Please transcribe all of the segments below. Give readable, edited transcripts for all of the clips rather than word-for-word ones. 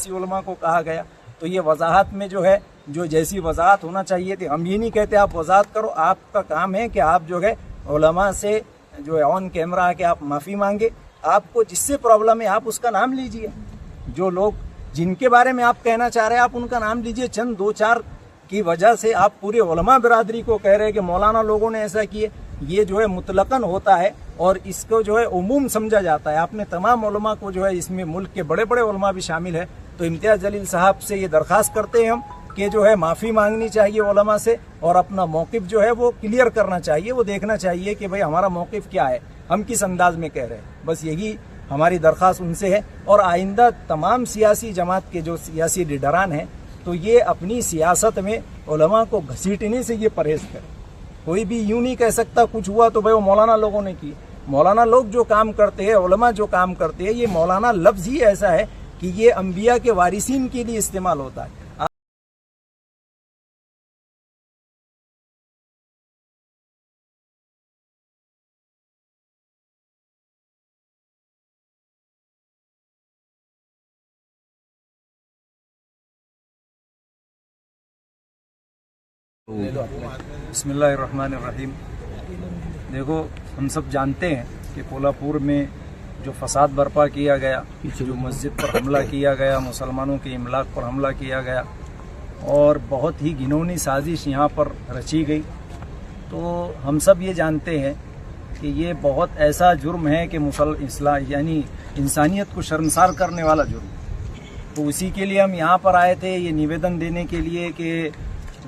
उलमा को कहा गया। तो ये वजाहत में जो है जो जैसी वजाहत होना चाहिए थी, हम ये नहीं कहते आप वजाहत करो, आपका काम है कि आप जो है उलमा से जो है ऑन कैमरा आके आप माफ़ी मांगे। आपको जिससे प्रॉब्लम है आप उसका नाम लीजिए, जो लोग जिनके बारे में आप कहना चाह रहे हैं आप उनका नाम लीजिए। चंद दो चार की वजह से आप पूरे उलमा बिरादरी को कह रहे हैं कि मौलाना लोगों ने ऐसा किए, ये जो है मुतलकन होता है और इसको जो है उमूम समझा जाता है। आपने तमाम उलमा को जो है, इसमें मुल्क के बड़े बड़े उलमा भी शामिल है, तो इम्तियाज़ जलील साहब से ये दरख्वास्त करते हैं हम कि जो है माफ़ी मांगनी चाहिए उलमा से और अपना मौक़िफ़ जो है वो क्लियर करना चाहिए, वो देखना चाहिए कि भाई हमारा मौक़िफ़ क्या है, हम किस अंदाज में कह रहे हैं। बस यही हमारी दरख्वास्त उनसे है। और आइंदा तमाम सियासी जमात के जो सियासी लीडरान हैं तो ये अपनी सियासत में उलमा को घसीटने से ये परहेज़ करें। कोई भी यूँ नहीं कह सकता कुछ हुआ तो भाई वो मौलाना लोगों ने की। मौलाना लोग जो काम करते हैं, उलमा जो काम करते हैं, ये मौलाना लफ्ज़ ही ऐसा है कि ये अंबिया के वारिसीन के लिए इस्तेमाल होता है। बिस्मिल्लाहिर्रहमानिर्रहीम। देखो, हम सब जानते हैं कि कोल्हापुर में जो फसाद बर्पा किया गया, जो मस्जिद पर हमला किया गया, मुसलमानों के इमलाक पर हमला किया गया और बहुत ही घिनौनी साजिश यहाँ पर रची गई, तो हम सब ये जानते हैं कि ये बहुत ऐसा जुर्म है कि यानी इंसानियत को शर्मसार करने वाला जुर्म। तो उसी के लिए हम यहाँ पर आए थे, ये निवेदन देने के लिए कि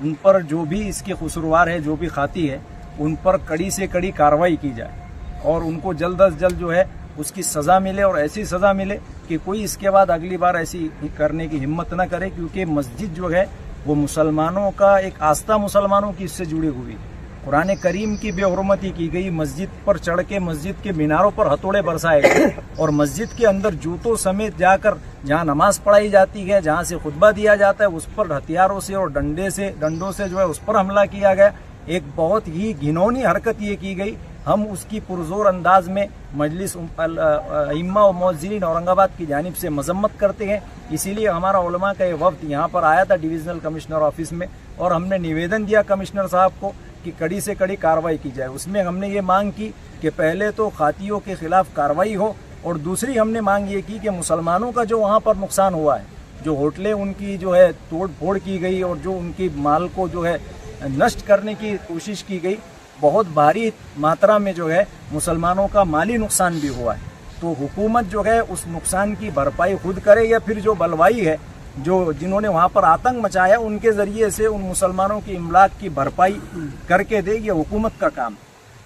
उन पर जो भी इसके कसूरवार है, जो भी खाती है, उन पर कड़ी से कड़ी कार्रवाई की जाए और उनको जल्द अज जल्द जो है उसकी सज़ा मिले और ऐसी सज़ा मिले कि कोई इसके बाद अगली बार ऐसी करने की हिम्मत न करे। क्योंकि मस्जिद जो है वो मुसलमानों का एक आस्था, मुसलमानों की इससे जुड़ी हुई। कुरान करीम की बेहुरमती की गई, मस्जिद पर चढ़ के मस्जिद के मीनारों पर हथौड़े बरसाए गए और मस्जिद के अंदर जूतों समेत जाकर जहाँ नमाज पढ़ाई जाती है, जहाँ से खुतबा दिया जाता है, उस पर हथियारों से और डंडों से जो है उस पर हमला किया गया। एक बहुत ही घिनौनी हरकत ये की गई। हम उसकी पुरजोर अंदाज में मजलिस इम्मा और मौज़िनीन औरंगाबाद की जानिब से मजम्मत करते हैं। इसीलिए हमारा उलमा का ये वफ्द यहाँ पर आया था डिविजनल कमिश्नर ऑफिस में और हमने निवेदन दिया कमिश्नर साहब को कि कड़ी से कड़ी कार्रवाई की जाए। उसमें हमने ये मांग की कि पहले तो खातियों के खिलाफ कार्रवाई हो और दूसरी हमने मांग ये की कि मुसलमानों का जो वहाँ पर नुकसान हुआ है, जो होटलें उनकी जो है तोड़ फोड़ की गई और जो उनकी माल को जो है नष्ट करने की कोशिश की गई, बहुत भारी मात्रा में जो है मुसलमानों का माली नुकसान भी हुआ है। तो हुकूमत जो है उस नुकसान की भरपाई खुद करे या फिर जो बलवाई है, जो जिन्होंने वहाँ पर आतंक मचाया, उनके ज़रिए से उन मुसलमानों की इमलाक की भरपाई करके दे। ये हुकूमत का काम।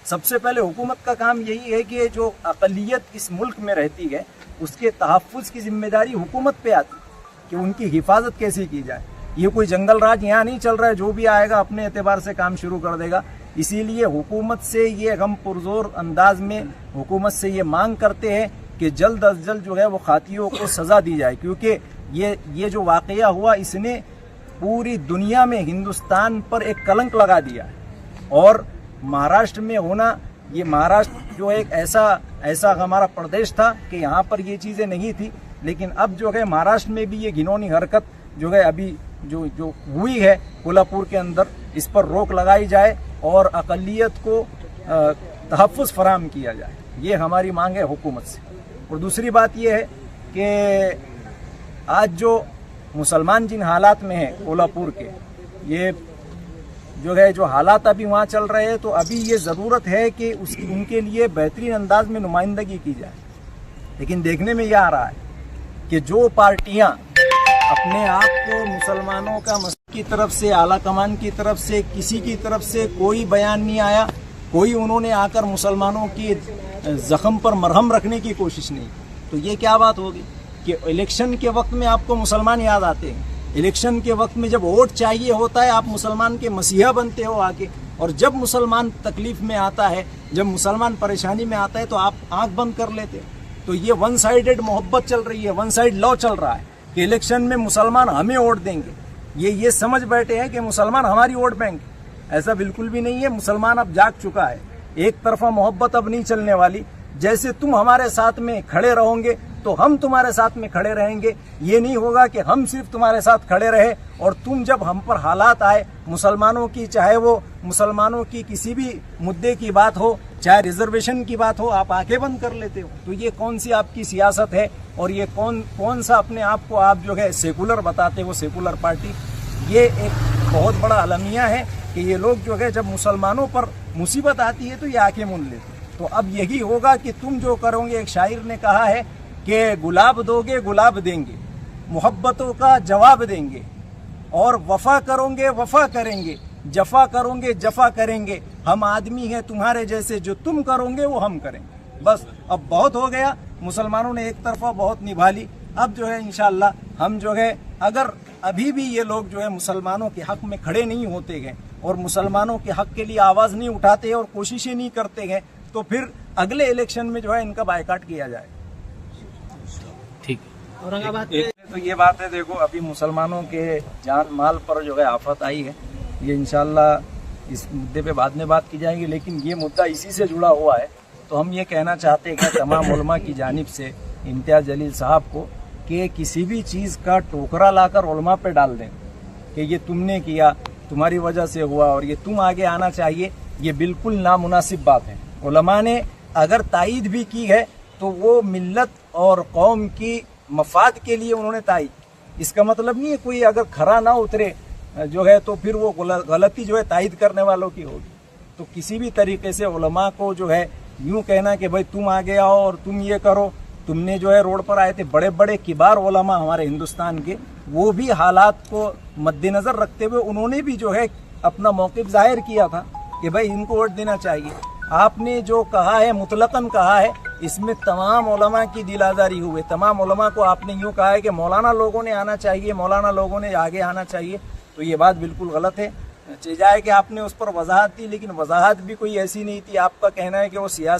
सबसे पहले हुकूमत का काम यही है कि जो अक़लियत इस मुल्क में रहती है उसके तहफ़्फ़ुज़ की जिम्मेदारी हुकूमत पे आती है कि उनकी हिफाजत कैसे की जाए। ये कोई जंगल राज यहाँ नहीं चल रहा है, जो भी आएगा अपने एतबार से काम शुरू कर देगा। इसीलिए हुकूमत से ये हम पुरजोर अंदाज में हुकूमत से ये मांग करते हैं कि जल्द अज जल्द जो है वो खातियों को सज़ा दी जाए। क्योंकि ये जो वाक़या हुआ इसने पूरी दुनिया में हिंदुस्तान पर एक कलंक लगा दिया है। और महाराष्ट्र में होना, ये महाराष्ट्र जो एक ऐसा हमारा प्रदेश था कि यहाँ पर ये चीज़ें नहीं थी, लेकिन अब जो है महाराष्ट्र में भी ये घिनौनी हरकत जो है अभी जो हुई है कोल्हापुर के अंदर, इस पर रोक लगाई जाए और अक़लियत को तहफ़्फ़ुज़ फराहम किया जाए। ये हमारी मांग है हुकूमत से। और दूसरी बात ये है कि आज जो मुसलमान जिन हालात में हैं कोल्हापुर के, ये जो है जो हालात अभी वहाँ चल रहे हैं, तो अभी ये ज़रूरत है कि उनके लिए बेहतरीन अंदाज में नुमाइंदगी की जाए। लेकिन देखने में यह आ रहा है कि जो पार्टियाँ अपने आप को मुसलमानों का मसले की तरफ से, आला कमान की तरफ से, किसी की तरफ से कोई बयान नहीं आया, कोई उन्होंने आकर मुसलमानों की ज़ख्म पर मरहम रखने की कोशिश नहीं। तो ये क्या बात होगी कि इलेक्शन के वक्त में आपको मुसलमान याद आते हैं, इलेक्शन के वक्त में जब वोट चाहिए होता है आप मुसलमान के मसीहा बनते हो आके, और जब मुसलमान तकलीफ में आता है, जब मुसलमान परेशानी में आता है तो आप आंख बंद कर लेते हो। तो ये वन साइडेड मोहब्बत चल रही है, वन साइड लॉ चल रहा है कि इलेक्शन में मुसलमान हमें वोट देंगे। ये समझ बैठे हैं कि मुसलमान हमारी वोट बैंक। ऐसा बिल्कुल भी नहीं है। मुसलमान अब जाग चुका है, एक तरफा मोहब्बत अब नहीं चलने वाली। जैसे तुम हमारे साथ में खड़े रहोगे تو ہم تمہارے ساتھ میں کھڑے رہیں گے. یہ نہیں ہوگا کہ ہم صرف تمہارے ساتھ کھڑے رہے اور تم جب ہم پر حالات آئے مسلمانوں کی، چاہے وہ مسلمانوں کی کسی بھی مدعے کی بات ہو، چاہے ریزرویشن کی بات ہو، آپ آنکھیں بند کر لیتے ہو. تو یہ کون سی آپ کی سیاست ہے اور یہ کون سا اپنے آپ کو آپ جو ہے سیکولر بتاتے ہو، سیکولر پارٹی. یہ ایک بہت بڑا المیہ ہے کہ یہ لوگ جو ہے جب مسلمانوں پر مصیبت آتی ہے تو یہ آنکھیں موند لیتے. تو اب یہی ہوگا کہ تم جو کرو گے، ایک شاعر نے کہا ہے کہ گلاب دو گے گلاب دیں گے، محبتوں کا جواب دیں گے، اور وفا کرو گے وفا کریں گے، جفا کرو گے جفا کریں گے. ہم آدمی ہیں تمہارے جیسے، جو تم کرو گے وہ ہم کریں گے. بس اب بہت ہو گیا، مسلمانوں نے ایک طرفہ بہت نبھا لی. اب جو ہے انشاءاللہ ہم جو ہے، اگر ابھی بھی یہ لوگ جو ہے مسلمانوں کے حق میں کھڑے نہیں ہوتے گئے اور مسلمانوں کے حق کے لیے آواز نہیں اٹھاتے اور کوششیں نہیں کرتے گئے، تو پھر اگلے الیکشن میں جو ہے ان کا بائیکاٹ کیا جائے. ٹھیک. اورنگ آباد تو یہ بات ہے، دیکھو ابھی مسلمانوں کے جان مال پر جو ہے آفت آئی ہے. یہ انشاءاللہ اس مدعے پہ بعد میں بات کی جائے گی، لیکن یہ مدعا اسی سے جڑا ہوا ہے. تو ہم یہ کہنا چاہتے ہیں کہ تمام علماء کی جانب سے امتیاز جلیل صاحب کو کہ کسی بھی چیز کا ٹوکرا لا کر علماء پہ ڈال دیں کہ یہ تم نے کیا، تمہاری وجہ سے ہوا اور یہ تم آگے آنا چاہیے، یہ بالکل نامناسب بات ہے. علماء نے اگر تائید بھی کی ہے تو وہ ملت اور قوم کی مفاد کے لیے انہوں نے تائید. اس کا مطلب نہیں ہے کوئی اگر کھرا نہ اترے جو ہے تو پھر وہ غلطی جو ہے تائید کرنے والوں کی ہوگی. تو کسی بھی طریقے سے علماء کو جو ہے یوں کہنا کہ بھائی تم آگے آؤ اور تم یہ کرو. تم نے جو ہے روڈ پر آئے تھے بڑے بڑے کبار علماء ہمارے ہندوستان کے، وہ بھی حالات کو مد نظر رکھتے ہوئے انہوں نے بھی جو ہے اپنا موقف ظاہر کیا تھا کہ بھائی ان کو ووٹ دینا چاہیے. آپ نے جو کہا ہے مطلقاً کہا ہے، اس میں تمام علماء کی دل آزاری ہوئے. تمام علماء کو آپ نے یوں کہا ہے کہ مولانا لوگوں نے آنا چاہیے، مولانا لوگوں نے آگے آنا چاہیے. تو یہ بات بالکل غلط ہے. جائے کہ آپ نے اس پر وضاحت دی، لیکن وضاحت بھی کوئی ایسی نہیں تھی. آپ کا کہنا ہے کہ وہ سیاست